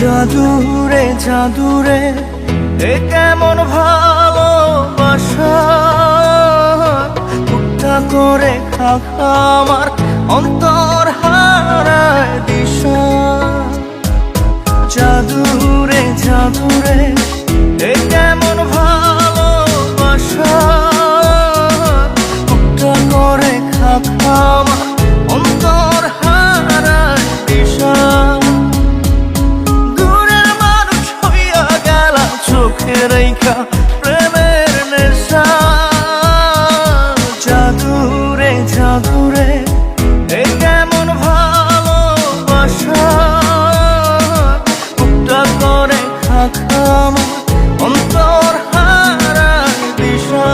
জাদুরে জাদুরে এ কেমন ভালোবাসা, কুট্টা করে খাখা আমার অন্তর হারায় দিশা। জাদুরে জাদুরে এ কেমন ভালোবাসা, কুট্টা করে খাখা আমার অন্তর হারায় দিশা। রেখা প্রেমের নেশা, জাদুরে জাদুরে এ কেমন ভালোবাসা, কুট্টা করে খাখা আমার অন্তর হারায় দিশা।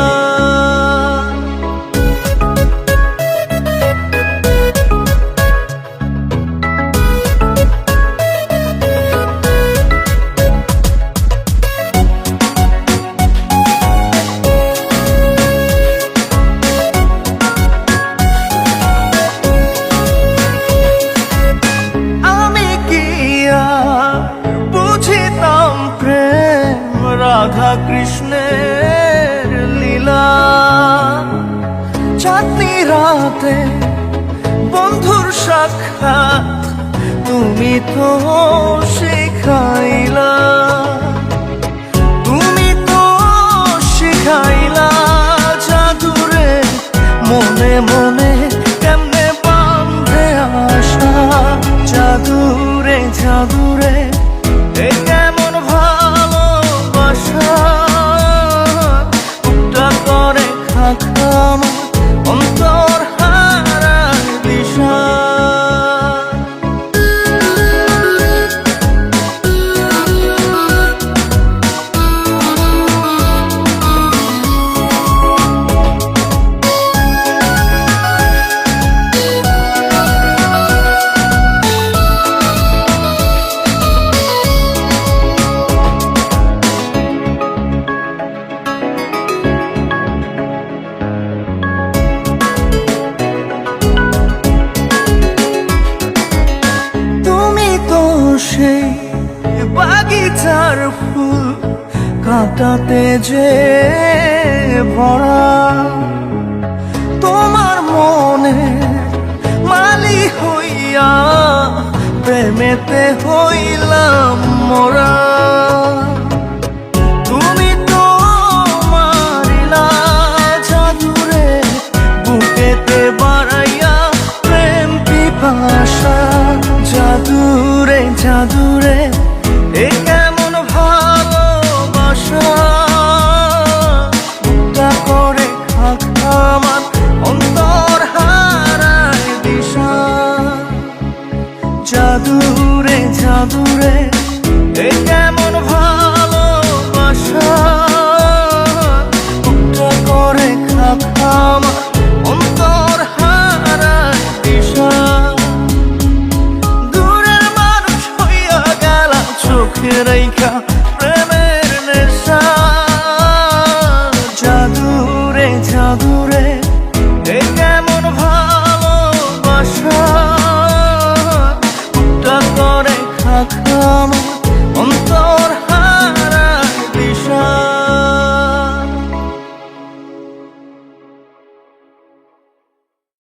রাধা কৃষ্ণের লীলা, চাঁদনি রাতে বন্ধুর সাক্ষাৎ তুমি তো শিখাইলা, তুমি তো শিখাইলা। জাদুরে মনে মনে কেমনে বাঁধে আশা, জাদুরে জাদুরে এ কেমন ভালোবাসা, কুট্টা করে খাখা আমার অন্তর হারায় দিশা। সেই বাগিচার ফুল কাঁটাতে যে ভরা, তোমার মনে মালি হইয়া প্রেমেতে হইলাম মোরা। তুমি তো মারিলা জাদুরে বুকেতে বাড়াইয়া প্রেম পিপাসা, জাদুরে জাদুরে এ কেমন ভালোবাসা, কুট্টা করে খাখা আমার অন্তর হারায় দিশা। জাদুরে জাদুরে এ কেমন ভালোবাসা, কুট্টা করে খাখা আমার অন্তর হারায় দিশা। রেখা প্রেমের নেশা, জাদুরে জাদুরে এ কেমন ভালোবাসা, কুট্টা করে খাখা আমার